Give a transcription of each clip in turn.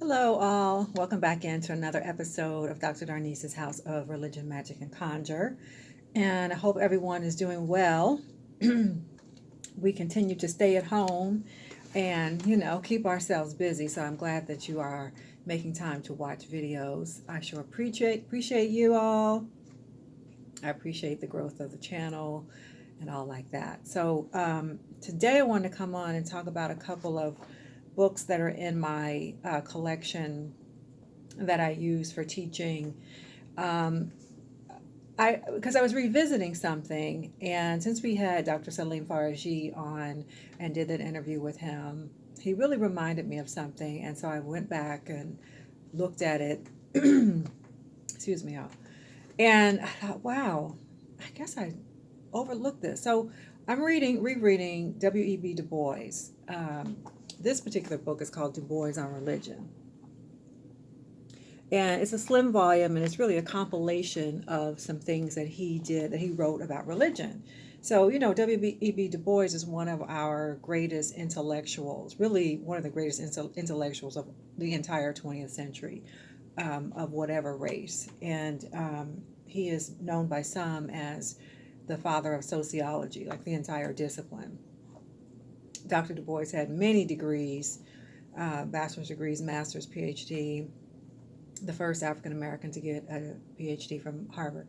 Hello, all. Welcome back into another episode of Dr. Darnise's House of Religion, Magic, and Conjure. And I hope everyone is doing well. We continue to stay at home and, keep ourselves busy. So I'm glad that you are making time to watch videos. I sure appreciate you all. I appreciate the growth of the channel and all like that. So today I want to come on and talk about a couple of books that are in my collection that I use for teaching. Because I was revisiting something, and since we had Dr. Salim Faraji on and did an interview with him, he really reminded me of something, and so I went back and looked at it. Excuse me, y'all. And I thought, wow, I guess I overlooked this. So I'm rereading W.E.B. Du Bois. This particular book is called Du Bois on Religion. And it's a slim volume, and it's really a compilation of some things that he did, that he wrote about religion. So, W.E.B. Du Bois is one of our greatest intellectuals, really one of the greatest intellectuals of the entire 20th century, of whatever race. And he is known by some as the father of sociology, like the entire discipline. Dr. Du Bois had many degrees, bachelor's degrees, master's, PhD, the first African American to get a PhD from Harvard.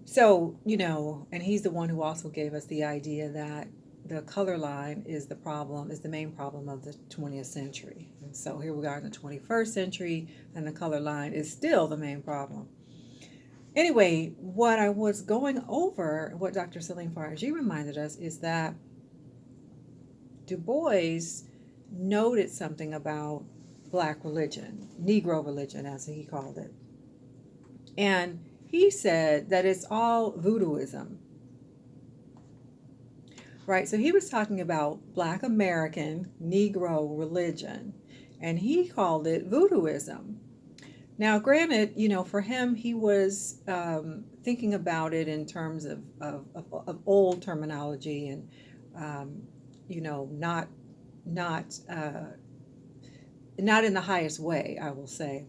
So, and he's the one who also gave us the idea that the color line is the main problem of the 20th century. And so here we are in the 21st century, and the color line is still the main problem. Anyway, what I was going over, what Dr. Salim Faraji reminded us, is that Du Bois noted something about Black religion, Negro religion, as he called it. And he said that it's all voodooism. Right? So he was talking about Black American Negro religion, and he called it voodooism. Now, granted, for him, he was thinking about it in terms of old terminology and, not in the highest way, I will say.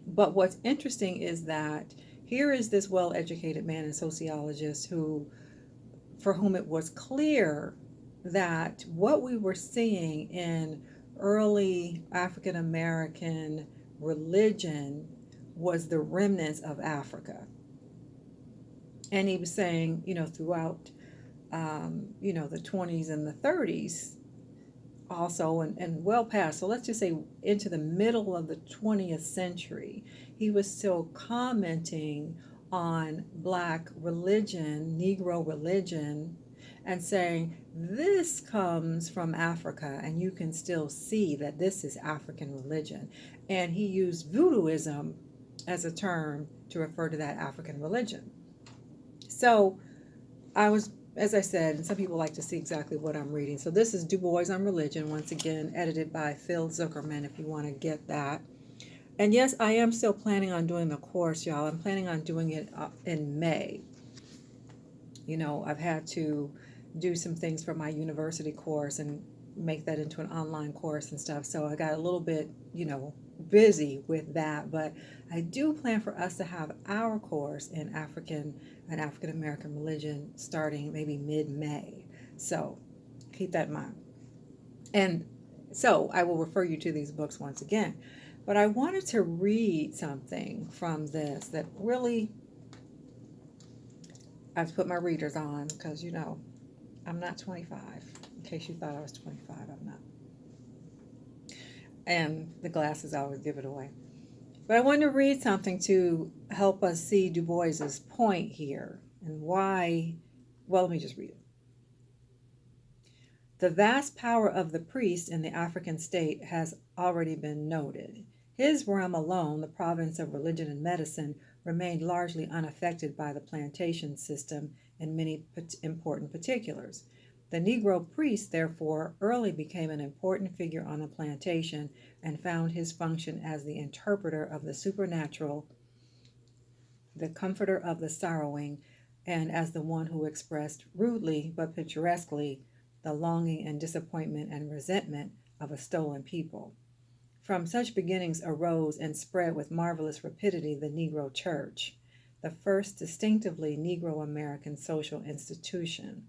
But what's interesting is that here is this well-educated man and sociologist for whom it was clear that what we were seeing in early African American religion was the remnants of Africa. And he was saying, throughout, the 20s and the 30s, also, and well past, so let's just say into the middle of the 20th century, he was still commenting on Black religion, Negro religion, and saying this comes from Africa, and you can still see that this is African religion. And he used voodooism as a term to refer to that African religion. So as I said, and some people like to see exactly what I'm reading. So this is Du Bois on Religion, once again, edited by Phil Zuckerman, if you want to get that. And yes, I am still planning on doing the course, y'all. I'm planning on doing it in May. I've had to do some things for my university course and make that into an online course and stuff. So I got a little bit, busy with that. But I do plan for us to have our course in African American religion starting maybe mid-May. So keep that in mind. And so I will refer you to these books once again. But I wanted to read something from this that really, I've put my readers on because, I'm not 25. In case you thought I was 25, I'm not. And the glasses always give it away. But I wanted to read something to help us see Du Bois's point here and why. Well, let me just read it. The vast power of the priest in the African state has already been noted. His realm alone, the province of religion and medicine, remained largely unaffected by the plantation system in many important particulars. The Negro priest, therefore, early became an important figure on the plantation and found his function as the interpreter of the supernatural, the comforter of the sorrowing, and as the one who expressed rudely but picturesquely the longing and disappointment and resentment of a stolen people. From such beginnings arose and spread with marvelous rapidity the Negro Church, the first distinctively Negro American social institution.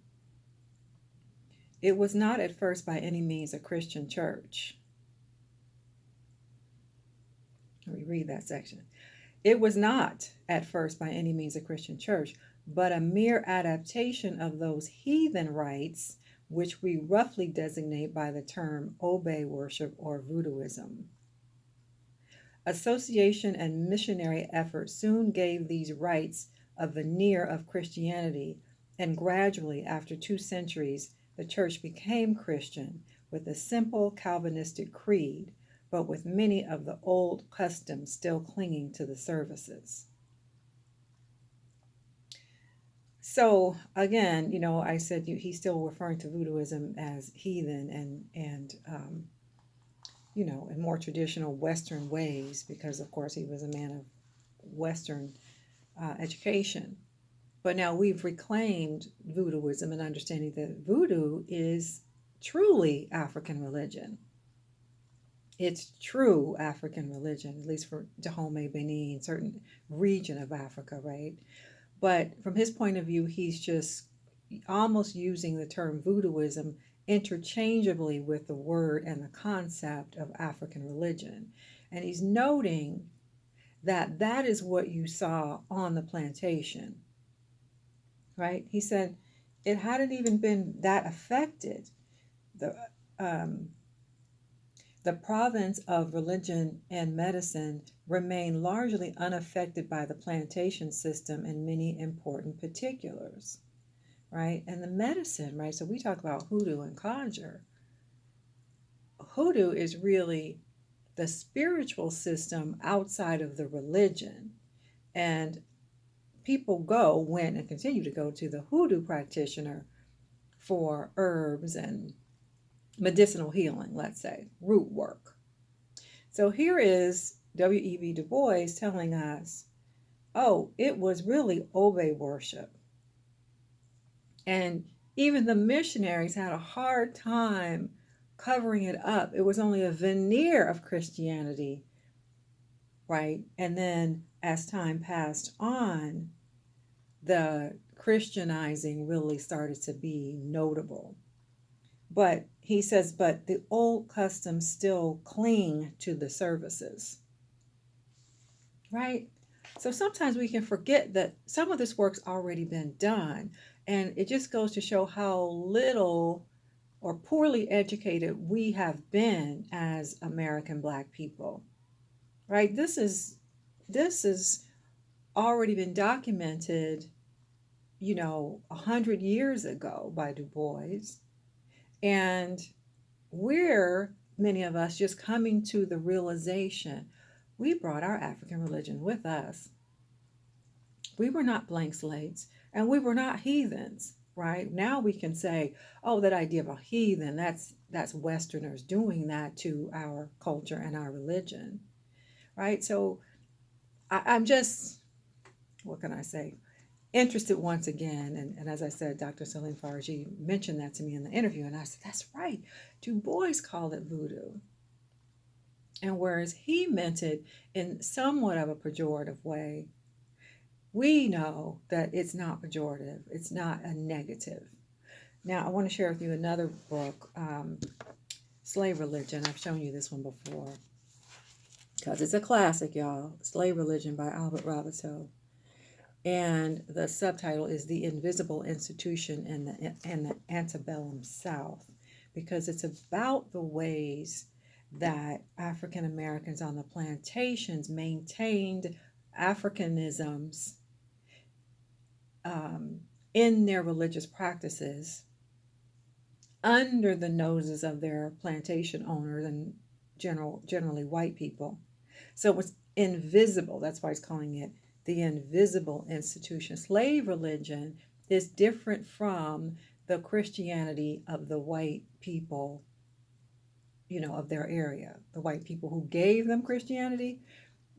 It was not at first by any means a Christian church. Let me read that section. It was not at first by any means a Christian church, but a mere adaptation of those heathen rites which we roughly designate by the term obey worship or voodooism. Association and missionary effort soon gave these rites a veneer of Christianity, and gradually, after 2 centuries, the church became Christian with a simple Calvinistic creed, but with many of the old customs still clinging to the services. So again, I said he's still referring to voodooism as heathen and in more traditional Western ways, because of course he was a man of Western education. But now we've reclaimed voodooism and understanding that voodoo is truly African religion. It's true African religion, at least for Dahomey, Benin, certain region of Africa, right? But from his point of view, he's just almost using the term voodooism interchangeably with the word and the concept of African religion. And he's noting that that is what you saw on the plantation, right? He said it hadn't even been that affected. The province of religion and medicine remained largely unaffected by the plantation system in many important particulars, right? And the medicine, right? So we talk about hoodoo and conjure. Hoodoo is really the spiritual system outside of the religion. And people went and continue to go to the hoodoo practitioner for herbs and medicinal healing, let's say, root work. So here is W.E.B. Du Bois telling us, it was really obey worship. And even the missionaries had a hard time covering it up. It was only a veneer of Christianity, right? And then as time passed on, the Christianizing really started to be notable. But he says, but the old customs still cling to the services, right? So sometimes we can forget that some of this work's already been done. And it just goes to show how little or poorly educated we have been as American Black people, right? This is already been documented, 100 years ago by Du Bois. And many of us, just coming to the realization, we brought our African religion with us. We were not blank slates, and we were not heathens, right? Now we can say, that idea of a heathen, that's Westerners doing that to our culture and our religion, right? So I'm just, what can I say? Interested once again, and as I said, Dr. Celine Farji mentioned that to me in the interview, and I said, that's right, Du Bois called it voodoo. And whereas he meant it in somewhat of a pejorative way, we know that it's not pejorative, it's not a negative. Now, I want to share with you another book, Slave Religion. I've shown you this one before, because it's a classic, y'all. Slave Religion by Albert Roberteau. And the subtitle is The Invisible Institution in the Antebellum South, because it's about the ways that African Americans on the plantations maintained Africanisms in their religious practices under the noses of their plantation owners and generally white people. So it was invisible. That's why he's calling it the invisible institution. Slave religion is different from the Christianity of the white people, of their area. The white people who gave them Christianity.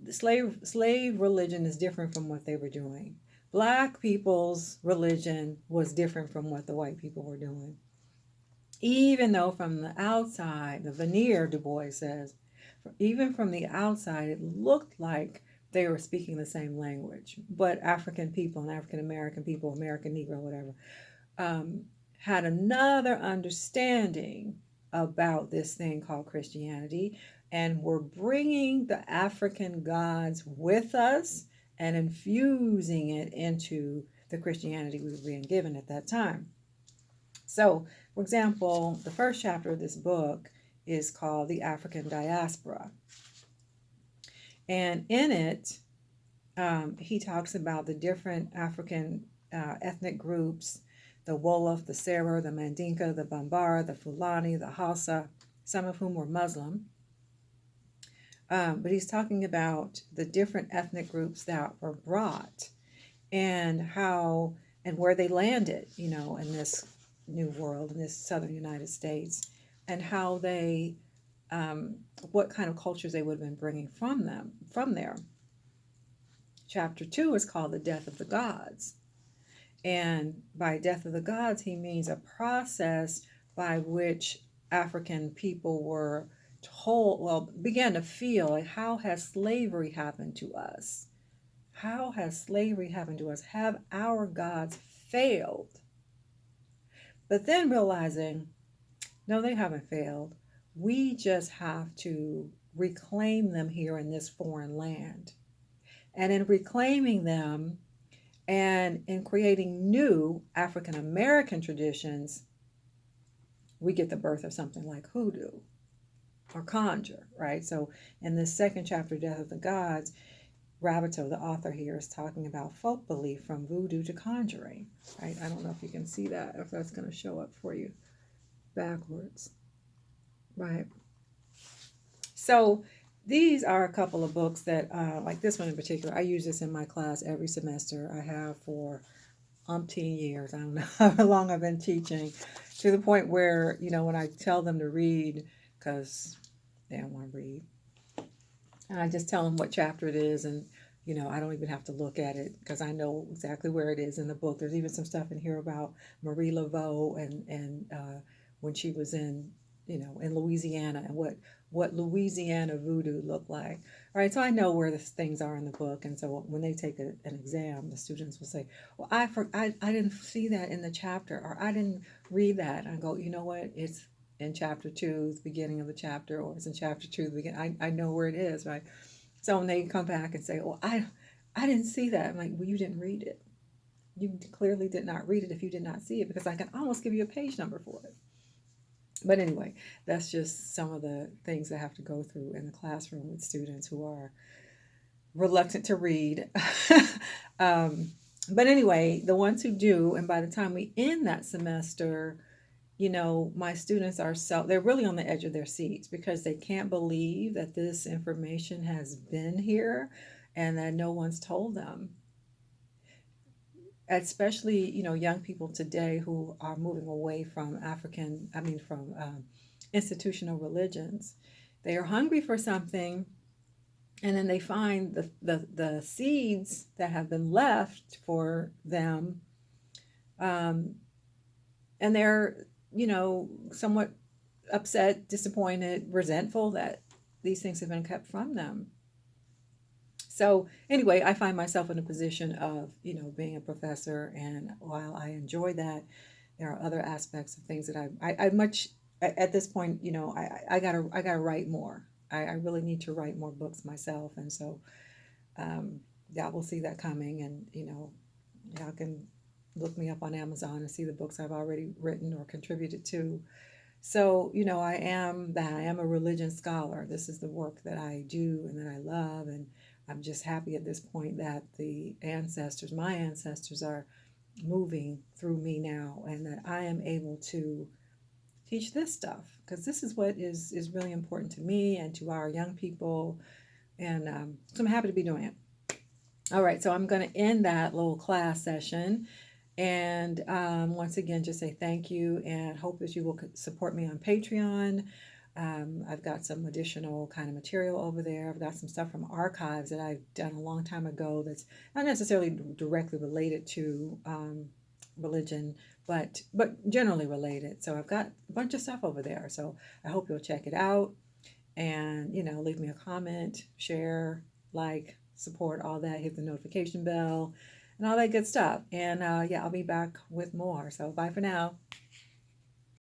The slave religion is different from what they were doing. Black people's religion was different from what the white people were doing. Even though from the outside, the veneer, Du Bois says, Even from the outside, it looked like they were speaking the same language, but African people and African American people, American Negro, whatever, had another understanding about this thing called Christianity, and were bringing the African gods with us and infusing it into the Christianity we were being given at that time. So, for example, the first chapter of this book is called The African Diaspora. And in it, he talks about the different African ethnic groups, the Wolof, the Serer, the Mandinka, the Bambara, the Fulani, the Hausa, some of whom were Muslim. But he's talking about the different ethnic groups that were brought and how and where they landed, you know, in this new world, in this southern United States, and how they, what kind of cultures they would have been bringing from there. Chapter 2 is called The Death of the Gods. And by death of the gods, he means a process by which African people were began to feel like, how has slavery happened to us? How has slavery happened to us? Have our gods failed? But then realizing, no, they haven't failed. We just have to reclaim them here in this foreign land. And in reclaiming them and in creating new African American traditions, we get the birth of something like hoodoo or conjure, right? So in this second chapter, Death of the Gods, Rabbito, the author here, is talking about folk belief from voodoo to conjuring, right? I don't know if you can see that, if that's going to show up for you backwards, right? So these are a couple of books that, like this one in particular, I use this in my class every semester. I have for umpteen years. I don't know how long I've been teaching, to the point where, you know, when I tell them to read, because they don't want to read, and I just tell them what chapter it is, and, you know, I don't even have to look at it because I know exactly where it is in the book. There's even some stuff in here about Marie Laveau and when she was in, you know, in Louisiana, and what Louisiana voodoo looked like, right? So I know where the things are in the book, and so when they take an exam, the students will say, well, I didn't see that in the chapter, or I didn't read that. And I go, you know what? It's in chapter 2, the beginning of the chapter, or it's in chapter 2, the beginning. I know where it is, right? So when they come back and say, well, I didn't see that, I'm like, well, you didn't read it. You clearly did not read it if you did not see it, because I can almost give you a page number for it. But anyway, that's just some of the things I have to go through in the classroom with students who are reluctant to read. But anyway, the ones who do, and by the time we end that semester, you know, my students they're really on the edge of their seats, because they can't believe that this information has been here and that no one's told them. Especially, you know, young people today who are moving away from institutional religions. They are hungry for something, and then they find the seeds that have been left for them, and they're, you know, somewhat upset, disappointed, resentful that these things have been kept from them. So anyway, I find myself in a position of, you know, being a professor, and while I enjoy that, there are other aspects of things that I much at this point, you know, I gotta write more. I really need to write more books myself, and so yeah, we'll see that coming, and, you know, y'all can look me up on Amazon and see the books I've already written or contributed to. So, you know, I am a religion scholar. This is the work that I do and that I love, and I'm just happy at this point that my ancestors are moving through me now, and that I am able to teach this stuff, because this is what is really important to me and to our young people, and so I'm happy to be doing it. All right, so I'm going to end that little class session, and once again, just say thank you, and hope that you will support me on Patreon. I've got some additional kind of material over there. I've got some stuff from archives that I've done a long time ago that's not necessarily directly related to religion, but generally related. So I've got a bunch of stuff over there. So I hope you'll check it out. and, leave me a comment, share, like, support, all that, hit the notification bell, and all that good stuff. And yeah, I'll be back with more. So bye for now.